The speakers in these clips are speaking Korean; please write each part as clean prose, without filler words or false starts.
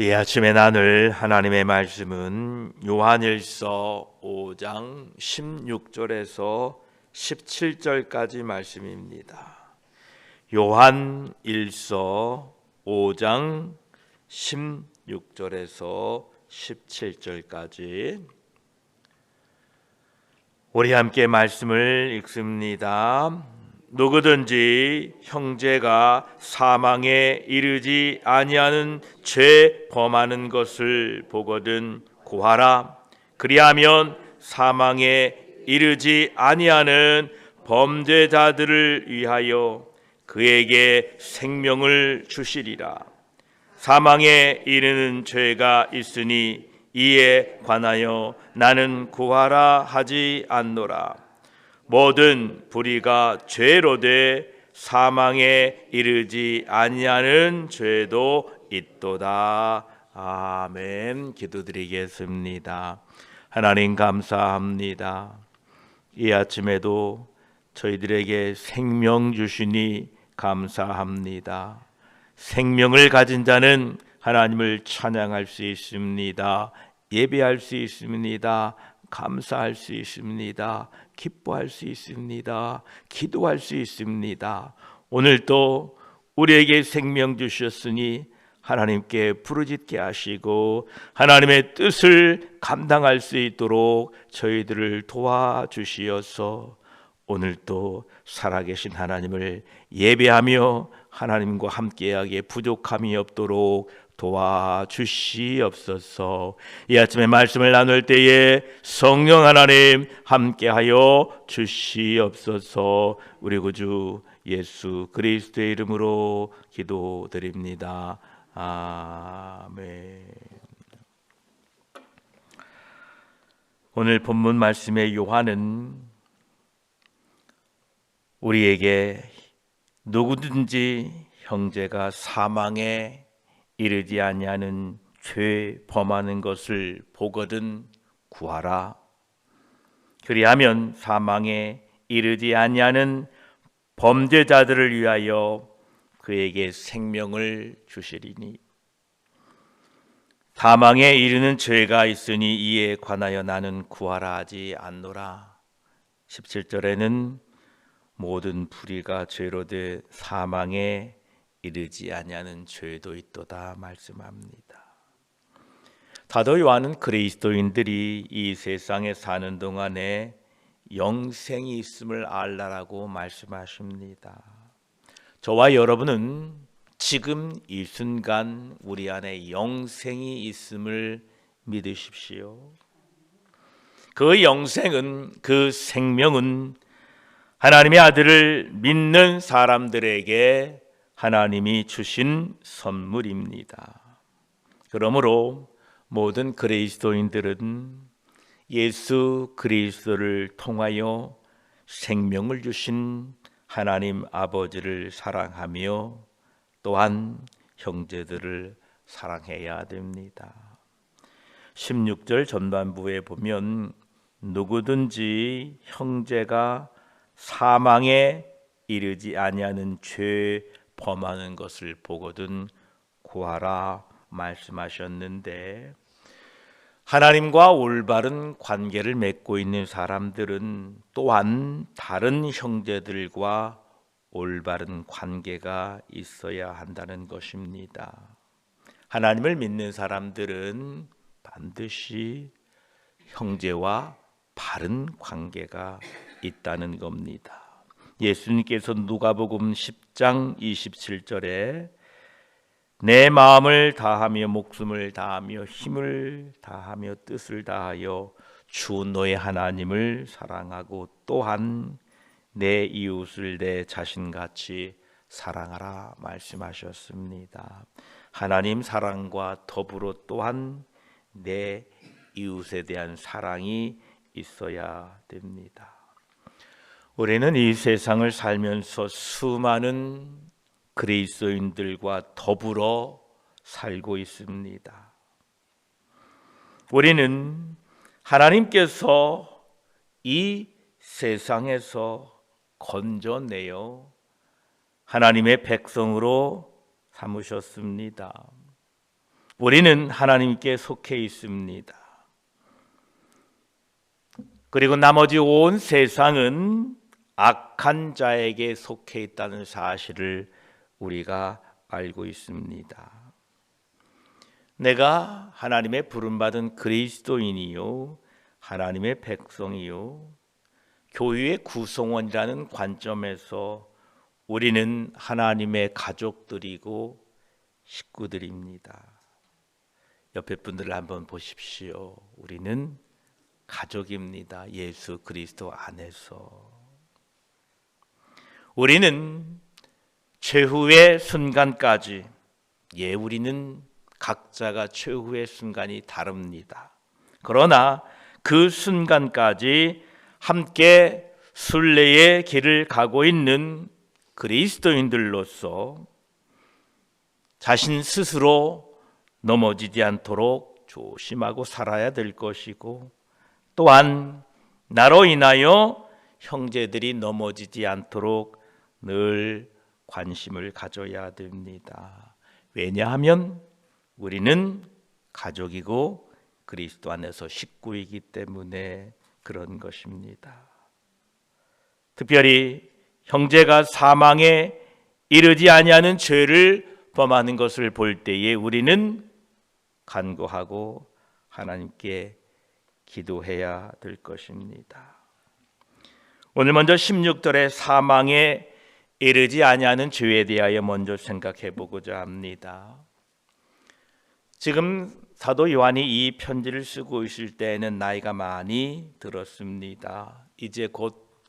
이 아침에 나눌 하나님의 말씀은 요한일서 5장 16절에서 17절까지 말씀입니다. 요한일서 5장 16절에서 17절까지 우리 함께 말씀을 읽습니다. 누구든지 형제가 사망에 이르지 아니하는 죄 범하는 것을 보거든 고하라. 그리하면 사망에 이르지 아니하는 범죄자들을 위하여 그에게 생명을 주시리라. 사망에 이르는 죄가 있으니 이에 관하여 나는 구하라 하지 않노라. 모든 불의가 죄로 돼 사망에 이르지 아니하는 죄도 있도다. 아멘. 기도드리겠습니다. 하나님 감사합니다. 이 아침에도 저희들에게 생명 주시니 감사합니다. 생명을 가진 자는 하나님을 찬양할 수 있습니다. 예배할 수 있습니다. 감사할 수 있습니다. 기뻐할 수 있습니다. 기도할 수 있습니다. 오늘도 우리에게 생명 주셨으니 하나님께 부르짖게 하시고 하나님의 뜻을 감당할 수 있도록 저희들을 도와주시어서 오늘도 살아계신 하나님을 예배하며 하나님과 함께하기에 부족함이 없도록 도와주시옵소서. 이 아침에 말씀을 나눌 때에 성령 하나님 함께하여 주시옵소서. 우리 구주 예수 그리스도의 이름으로 기도드립니다. 아멘. 오늘 본문 말씀의 요한은 우리에게 누구든지 형제가 사망에 이르지 아니하는 죄 범하는 것을 보거든 구하라. 그리하면 사망에 이르지 아니하는 범죄자들을 위하여 그에게 생명을 주시리니 사망에 이르는 죄가 있으니 이에 관하여 나는 구하라 하지 않노라. 17절에는 모든 불의가 죄로 돼 사망에 이르지 아니하는 죄도 있도다 말씀합니다. 사도 요한은 그리스도인들이 이 세상에 사는 동안에 영생이 있음을 알라라고 말씀하십니다. 저와 여러분은 지금 이 순간 우리 안에 영생이 있음을 믿으십시오. 그 영생은, 그 생명은 하나님의 아들을 믿는 사람들에게 하나님이 주신 선물입니다. 그러므로 모든 그리스도인들은 예수 그리스도를 통하여 생명을 주신 하나님 아버지를 사랑하며 또한 형제들을 사랑해야 됩니다. 16절 전반부에 보면 누구든지 형제가 사망에 이르지 아니하는 죄 범하는 것을 보거든 구하라 말씀하셨는데, 하나님과 올바른 관계를 맺고 있는 사람들은 또한 다른 형제들과 올바른 관계가 있어야 한다는 것입니다. 하나님을 믿는 사람들은 반드시 형제와 바른 관계가 있다는 겁니다. 예수님께서 누가복음 10장 27절에 내 마음을 다하며 목숨을 다하며 힘을 다하며 뜻을 다하여 주 너의 하나님을 사랑하고 또한 내 이웃을 내 자신같이 사랑하라 말씀하셨습니다. 하나님 사랑과 더불어 또한 내 이웃에 대한 사랑이 있어야 됩니다. 우리는 이 세상을 살면서 수많은 그리스도인들과 더불어 살고 있습니다. 우리는 하나님께서 이 세상에서 건져내어 하나님의 백성으로 삼으셨습니다. 우리는 하나님께 속해 있습니다. 그리고 나머지 온 세상은 악한 자에게 속해 있다는 사실을 우리가 알고 있습니다. 내가 하나님의 부름받은 그리스도인이요, 하나님의 백성이요, 교회의 구성원이라는 관점에서 우리는 하나님의 가족들이고 식구들입니다. 옆에 분들을 한번 보십시오. 우리는 가족입니다. 예수 그리스도 안에서. 우리는 최후의 순간까지, 우리는 각자가 최후의 순간이 다릅니다. 그러나 그 순간까지 함께 순례의 길을 가고 있는 그리스도인들로서 자신 스스로 넘어지지 않도록 조심하고 살아야 될 것이고, 또한 나로 인하여 형제들이 넘어지지 않도록 늘 관심을 가져야 됩니다. 왜냐하면 우리는 가족이고 그리스도 안에서 식구이기 때문에 그런 것입니다. 특별히 형제가 사망에 이르지 아니하는 죄를 범하는 것을 볼 때에 우리는 간구하고 하나님께 기도해야 될 것입니다. 오늘 먼저 16절의 사망에 이르지 아니하는 죄에 대하여 먼저 생각해 보고자 합니다. 지금 사도 요한이 이 편지를 쓰고 있을 때에는 나이가 많이 들었습니다. 이제 곧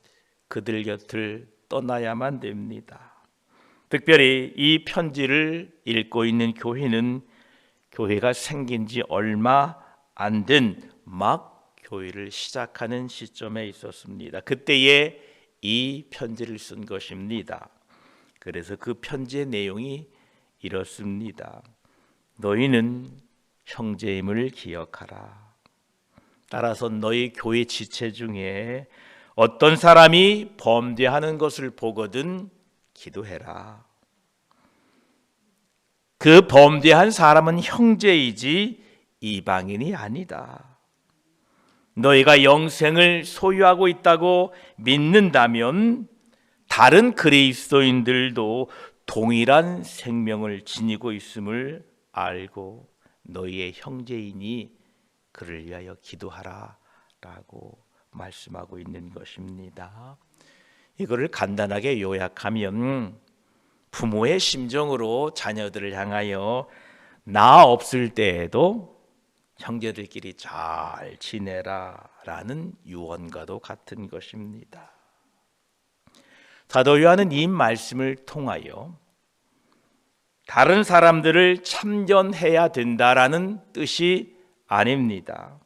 그들 곁을 떠나야만 됩니다. 특별히 이 편지를 읽고 있는 교회는 교회가 생긴 지 얼마 안 된 막 교회를 시작하는 시점에 있었습니다. 그때에 이 편지를 쓴 것입니다. 그래서 그 편지의 내용이 이렇습니다. 너희는 형제임을 기억하라. 따라서 너희 교회 지체 중에 어떤 사람이 범죄하는 것을 보거든 기도해라. 그 범죄한 사람은 형제이지 이방인이 아니다. 너희가 영생을 소유하고 있다고 믿는다면 다른 그리스도인들도 동일한 생명을 지니고 있음을 알고 너희의 형제이니 그를 위하여 기도하라 라고 말씀하고 있는 것입니다. 이거를 간단하게 요약하면 부모의 심정으로 자녀들을 향하여 나 없을 때에도 형제들끼리 잘 지내라 라는 유언과도 같은 것입니다. 사도 요한은 이 말씀을 통하여 다른 사람들을 참견해야 된다라는 뜻이 아닙니다.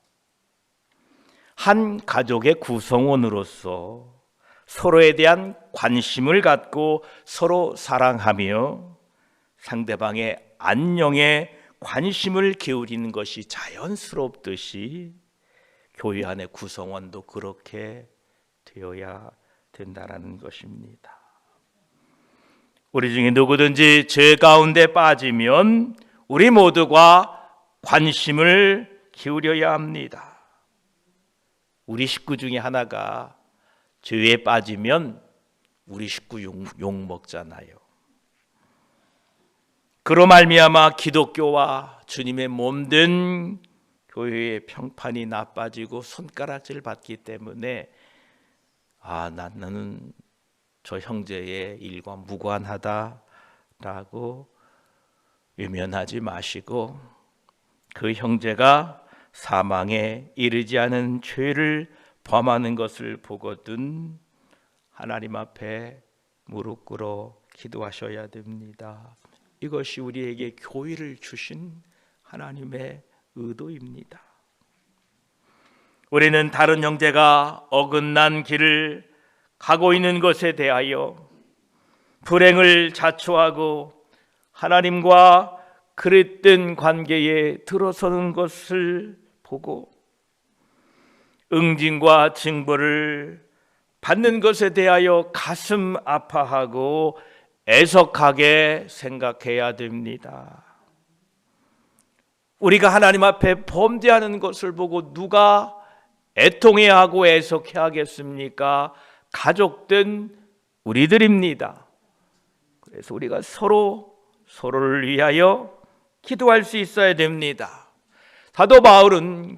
한 가족의 구성원으로서 서로에 대한 관심을 갖고 서로 사랑하며 상대방의 안녕에 관심을 기울이는 것이 자연스럽듯이 교회 안의 구성원도 그렇게 되어야 된다는 것입니다. 우리 중에 누구든지 죄 가운데 빠지면 우리 모두가 관심을 기울여야 합니다. 우리 식구 중에 하나가 죄에 빠지면 우리 식구 욕 먹잖아요. 그로 말미암아 기독교와 주님의 몸된 교회의 평판이 나빠지고 손가락질 받기 때문에 나는 저 형제의 일과 무관하다라고 외면하지 마시고 그 형제가 사망에 이르지 않은 죄를 범하는 것을 보거든 하나님 앞에 무릎 꿇어 기도하셔야 됩니다. 이것이 우리에게 교회를 주신 하나님의 의도입니다. 우리는 다른 형제가 어긋난 길을 가고 있는 것에 대하여 불행을 자초하고 하나님과 그릇된 관계에 들어서는 것을 보고 응징과 징벌을 받는 것에 대하여 가슴 아파하고 애석하게 생각해야 됩니다. 우리가 하나님 앞에 범죄하는 것을 보고 누가 애통해야 하고 애석해야 하겠습니까? 가족된 우리들입니다. 그래서 우리가 서로를 위하여 기도할 수 있어야 됩니다. 사도 바울은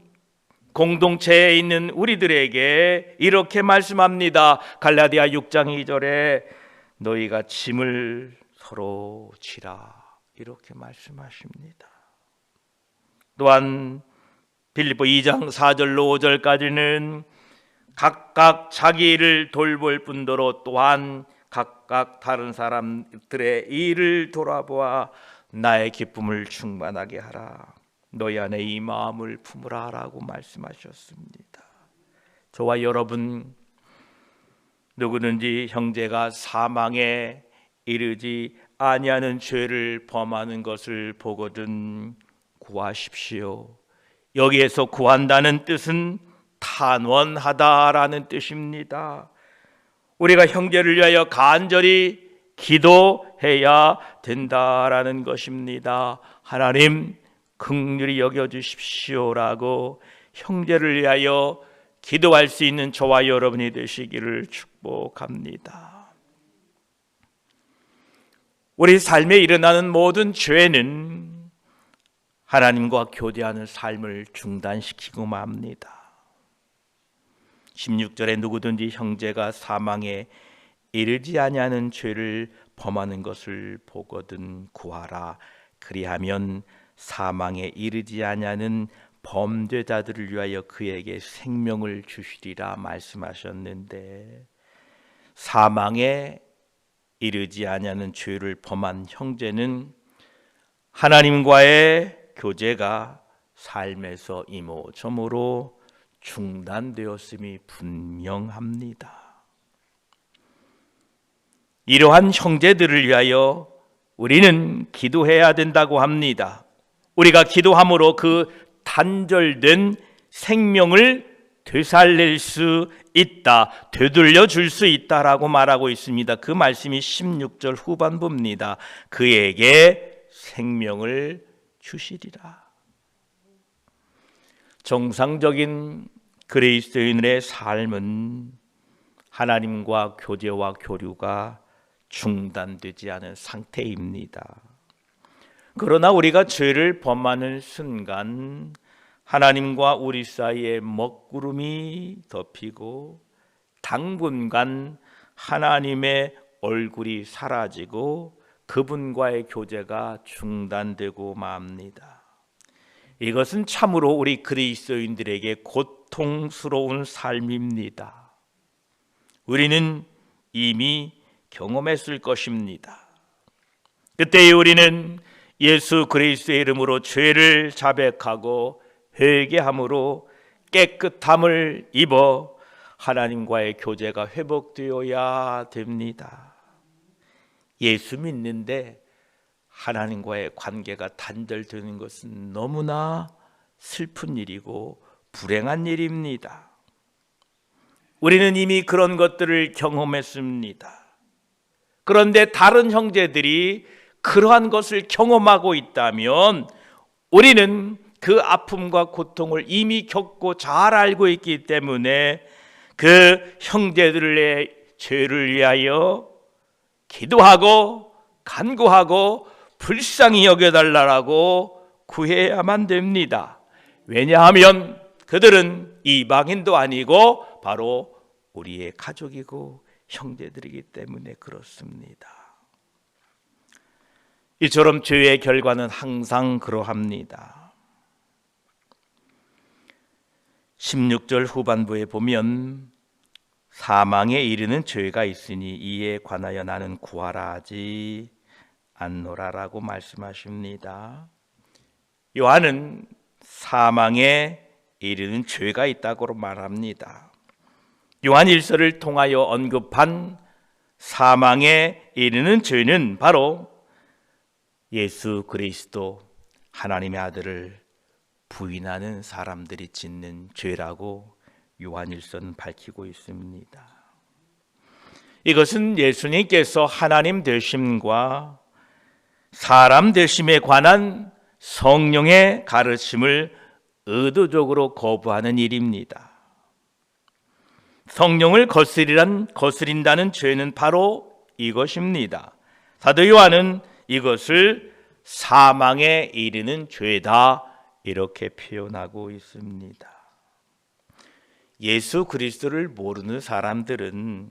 공동체에 있는 우리들에게 이렇게 말씀합니다. 갈라디아 6장 2절에 너희가 짐을 서로 지라, 이렇게 말씀하십니다. 또한 빌립보 2장 4절로 5절까지는 각각 자기 일을 돌볼 뿐더러 또한 각각 다른 사람들의 일을 돌아보아 나의 기쁨을 충만하게 하라. 너희 안에 이 마음을 품으라 라고 말씀하셨습니다. 저와 여러분, 누구든지 형제가 사망에 이르지 아니하는 죄를 범하는 것을 보거든 구하십시오. 여기에서 구한다는 뜻은 탄원하다라는 뜻입니다. 우리가 형제를 위하여 간절히 기도해야 된다라는 것입니다. 하나님 긍휼히 여겨주십시오라고 형제를 위하여 기도할 수 있는 저와 여러분이 되시기를 축복합니다. 우리 삶에 일어나는 모든 죄는 하나님과 교제하는 삶을 중단시키고 맙니다. 16절에 누구든지 형제가 사망에 이르지 아니하는 죄를 범하는 것을 보거든 구하라. 그리하면 사망에 이르지 아니하는 범죄자들을 위하여 그에게 생명을 주시리라 말씀하셨는데, 사망에 이르지 아니하는 죄를 범한 형제는 하나님과의 교제가 삶에서 이모저모로 중단되었음이 분명합니다. 이러한 형제들을 위하여 우리는 기도해야 된다고 합니다. 우리가 기도함으로 그 단절된 생명을 되살릴 수 있다, 되돌려 줄 수 있다라고 말하고 있습니다. 그 말씀이 16절 후반부입니다. 그에게 생명을 주시리라. 정상적인 그리스도인의 삶은 하나님과 교제와 교류가 중단되지 않은 상태입니다. 그러나 우리가 죄를 범하는 순간 하나님과 우리 사이에 먹구름이 덮이고 당분간 하나님의 얼굴이 사라지고 그분과의 교제가 중단되고 맙니다. 이것은 참으로 우리 그리스도인들에게 고통스러운 삶입니다. 우리는 이미 경험했을 것입니다. 그때 우리는 예수 그리스도의 이름으로 죄를 자백하고 회개함으로 깨끗함을 입어 하나님과의 교제가 회복되어야 됩니다. 예수 믿는데 하나님과의 관계가 단절되는 것은 너무나 슬픈 일이고 불행한 일입니다. 우리는 이미 그런 것들을 경험했습니다. 그런데 다른 형제들이 그러한 것을 경험하고 있다면 우리는 그 아픔과 고통을 이미 겪고 잘 알고 있기 때문에 그 형제들의 죄를 위하여 기도하고 간구하고 불쌍히 여겨달라고 구해야만 됩니다. 왜냐하면 그들은 이방인도 아니고 바로 우리의 가족이고 형제들이기 때문에 그렇습니다. 이처럼 죄의 결과는 항상 그러합니다. 16절 후반부에 보면 사망에 이르는 죄가 있으니 이에 관하여 나는 구하라 하지 않노라라고 말씀하십니다. 요한은 사망에 이르는 죄가 있다고 말합니다. 요한 1서를 통하여 언급한 사망에 이르는 죄는 바로 예수 그리스도 하나님의 아들을 부인하는 사람들이 짓는 죄라고 요한 1서는 밝히고 있습니다. 이것은 예수님께서 하나님 되심과 사람 되심에 관한 성령의 가르침을 의도적으로 거부하는 일입니다. 성령을 거스린다는 죄는 바로 이것입니다. 사도 요한은 이것을 사망에 이르는 죄다 이렇게 표현하고 있습니다. 예수 그리스도를 모르는 사람들은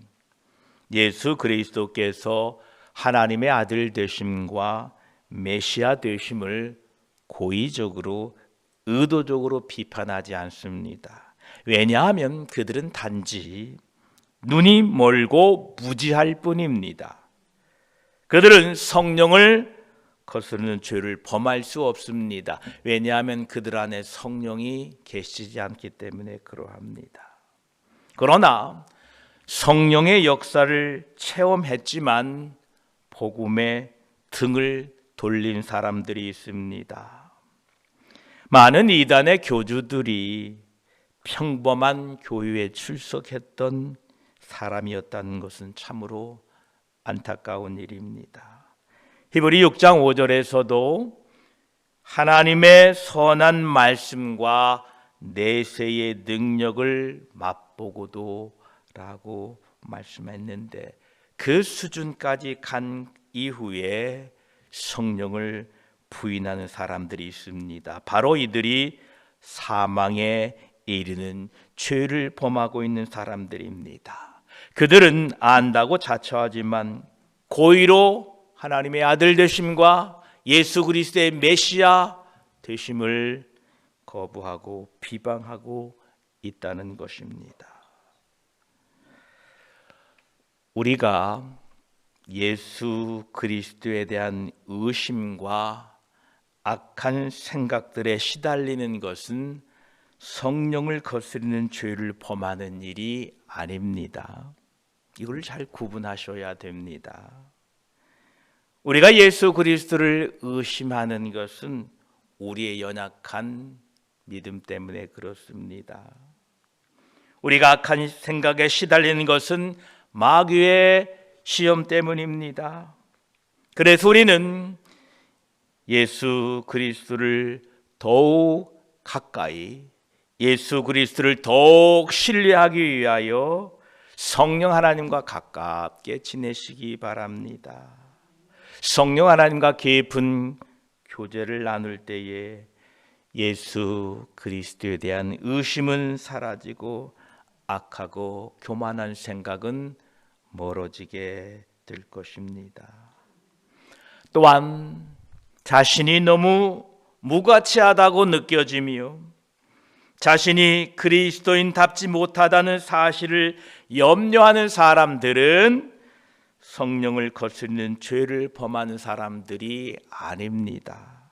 예수 그리스도께서 하나님의 아들 되심과 메시아 되심을 고의적으로 의도적으로 비판하지 않습니다. 왜냐하면 그들은 단지 눈이 멀고 무지할 뿐입니다. 그들은 성령을 거스르는 죄를 범할 수 없습니다. 왜냐하면 그들 안에 성령이 계시지 않기 때문에 그러합니다. 그러나 성령의 역사를 체험했지만 복음에 등을 돌린 사람들이 있습니다. 많은 이단의 교주들이 평범한 교회에 출석했던 사람이었다는 것은 참으로 안타까운 일입니다. 히브리 6장 5절에서도 하나님의 선한 말씀과 내세의 능력을 맛보고도 라고 말씀했는데 그 수준까지 간 이후에 성령을 부인하는 사람들이 있습니다. 바로 이들이 사망에 이르는 죄를 범하고 있는 사람들입니다. 그들은 안다고 자처하지만 고의로 하나님의 아들 되심과 예수 그리스도의 메시아 되심을 거부하고 비방하고 있다는 것입니다. 우리가 예수 그리스도에 대한 의심과 악한 생각들에 시달리는 것은 성령을 거스르는 죄를 범하는 일이 아닙니다. 이걸 잘 구분하셔야 됩니다. 우리가 예수 그리스도를 의심하는 것은 우리의 연약한 믿음 때문에 그렇습니다. 우리가 악한 생각에 시달리는 것은 마귀의 시험 때문입니다. 그래서 우리는 예수 그리스도를 더욱 가까이, 예수 그리스도를 더욱 신뢰하기 위하여 성령 하나님과 가깝게 지내시기 바랍니다. 성령 하나님과 깊은 교제를 나눌 때에 예수 그리스도에 대한 의심은 사라지고 악하고 교만한 생각은 멀어지게 될 것입니다. 또한 자신이 너무 무가치하다고 느껴지며 자신이 그리스도인답지 못하다는 사실을 염려하는 사람들은 성령을 거스르는 죄를 범하는 사람들이 아닙니다.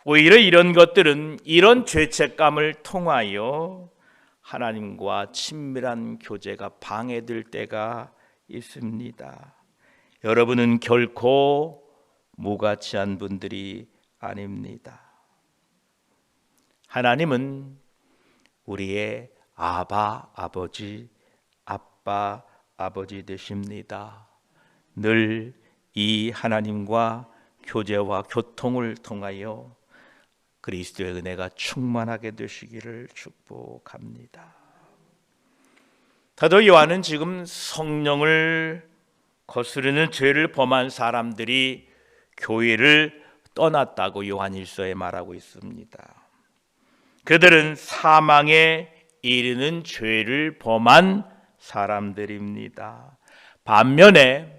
오히려 이런 것들은 이런 죄책감을 통하여 하나님과 친밀한 교제가 방해될 때가 있습니다. 여러분은 결코 무가치한 분들이 아닙니다. 하나님은 우리의 아바 아버지, 아빠 아버지 되십니다. 늘 이 하나님과 교제와 교통을 통하여 그리스도의 은혜가 충만하게 되시기를 축복합니다. 사도 요한은 지금 성령을 거스르는 죄를 범한 사람들이 교회를 떠났다고 요한일서에 말하고 있습니다. 그들은 사망에 이르는 죄를 범한 사람들입니다. 반면에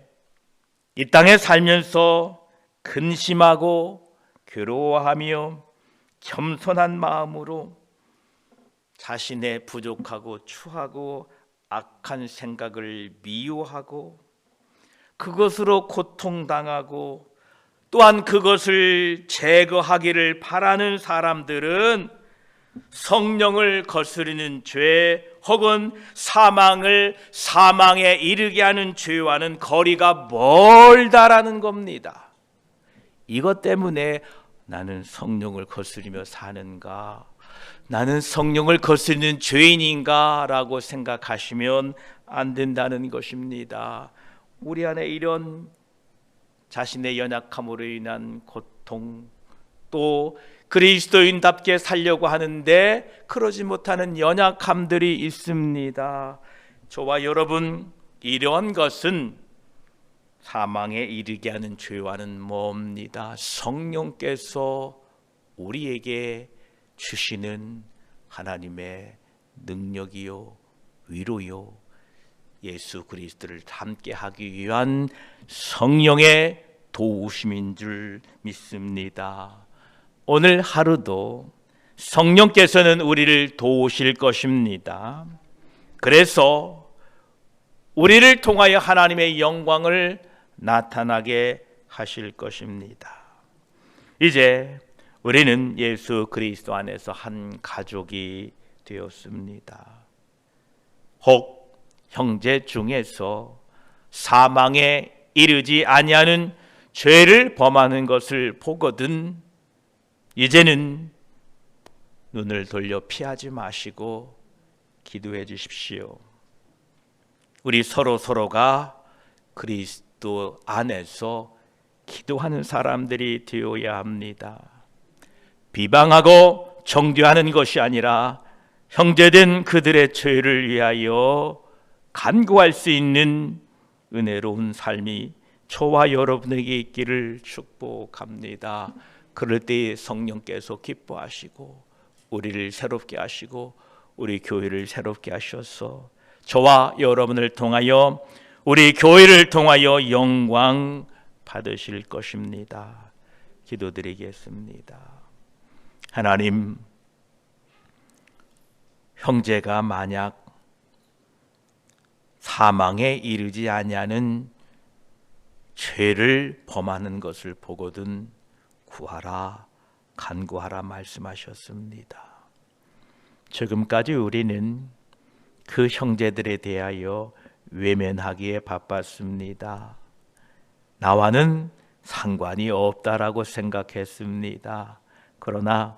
이 땅에 살면서 근심하고 괴로워하며 겸손한 마음으로 자신의 부족하고 추하고 악한 생각을 미워하고 그것으로 고통당하고 또한 그것을 제거하기를 바라는 사람들은 성령을 거스르는 죄 혹은 사망에 이르게 하는 죄와는 거리가 멀다라는 겁니다. 이것 때문에 나는 성령을 거스리며 사는가? 나는 성령을 거스르는 죄인인가? 라고 생각하시면 안 된다는 것입니다. 우리 안에 이런 자신의 연약함으로 인한 고통 고통, 또 그리스도인답게 살려고 하는데 그러지 못하는 연약함들이 있습니다. 저와 여러분, 이러한 것은 사망에 이르게 하는 죄와는 뭡니다. 성령께서 우리에게 주시는 하나님의 능력이요 위로요 예수 그리스도를 함께 하기 위한 성령의 도우심인 줄 믿습니다. 오늘 하루도 성령께서는 우리를 도우실 것입니다. 그래서 우리를 통하여 하나님의 영광을 나타나게 하실 것입니다. 이제 우리는 예수 그리스도 안에서 한 가족이 되었습니다. 혹 형제 중에서 사망에 이르지 아니하는 죄를 범하는 것을 보거든 이제는 눈을 돌려 피하지 마시고 기도해 주십시오. 우리 서로가 그리스도 안에서 기도하는 사람들이 되어야 합니다. 비방하고 정죄하는 것이 아니라 형제된 그들의 죄를 위하여 간구할 수 있는 은혜로운 삶이 저와 여러분에게 있기를 축복합니다. 그럴 때 성령께서 기뻐하시고 우리를 새롭게 하시고 우리 교회를 새롭게 하셔서 저와 여러분을 통하여 우리 교회를 통하여 영광 받으실 것입니다. 기도드리겠습니다. 하나님, 형제가 만약 사망에 이르지 아니하는 죄를 범하는 것을 보거든 구하라, 간구하라 말씀하셨습니다. 지금까지 우리는 그 형제들에 대하여 외면하기에 바빴습니다. 나와는 상관이 없다라고 생각했습니다. 그러나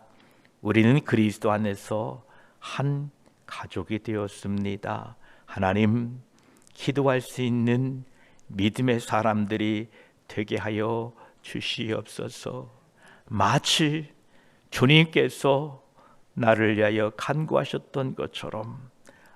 우리는 그리스도 안에서 한 가족이 되었습니다. 하나님, 기도할 수 있는 믿음의 사람들이 되게 하여 주시옵소서. 마치 주님께서 나를 위하여 간구하셨던 것처럼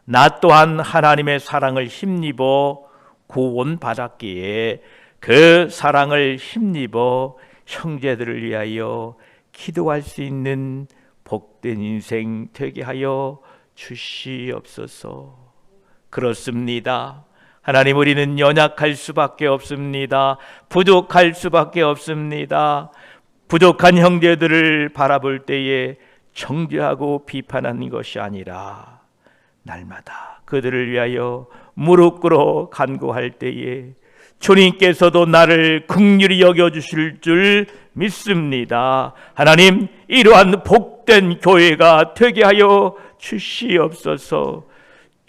나 또한 하나님의 사랑을 힘입어 구원받았기에 그 사랑을 힘입어 형제들을 위하여 기도할 수 있는 복된 인생 되게 하여 주시옵소서. 그렇습니다. 하나님, 우리는 연약할 수밖에 없습니다. 부족할 수밖에 없습니다. 부족한 형제들을 바라볼 때에 정죄하고 비판하는 것이 아니라 날마다 그들을 위하여 무릎 꿇어 간구할 때에 주님께서도 나를 긍휼히 여겨주실 줄 믿습니다. 하나님, 이러한 복된 교회가 되게 하여 주시옵소서.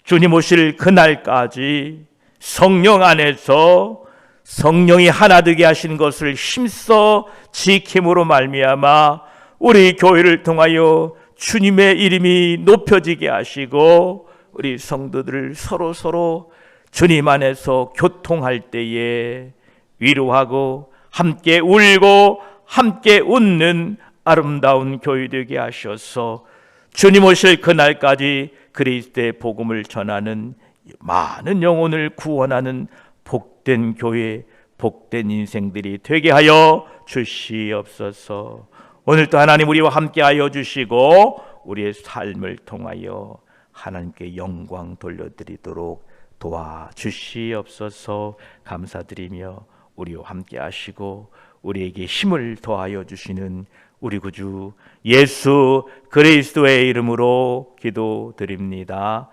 주님 오실 그날까지 성령 안에서 성령이 하나 되게 하신 것을 힘써 지킴으로 말미암아 우리 교회를 통하여 주님의 이름이 높여지게 하시고 우리 성도들을 서로 주님 안에서 교통할 때에 위로하고 함께 울고 함께 웃는 아름다운 교회 되게 하셔서 주님 오실 그날까지 그리스도의 복음을 전하는 많은 영혼을 구원하는 복된 교회, 복된 인생들이 되게 하여 주시옵소서. 오늘도 하나님 우리와 함께 하여 주시고 우리의 삶을 통하여 하나님께 영광 돌려드리도록 도와주시옵소서. 감사드리며 우리와 함께 하시고 우리에게 힘을 더하여 주시는 우리 구주 예수 그리스도의 이름으로 기도드립니다.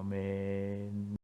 아멘.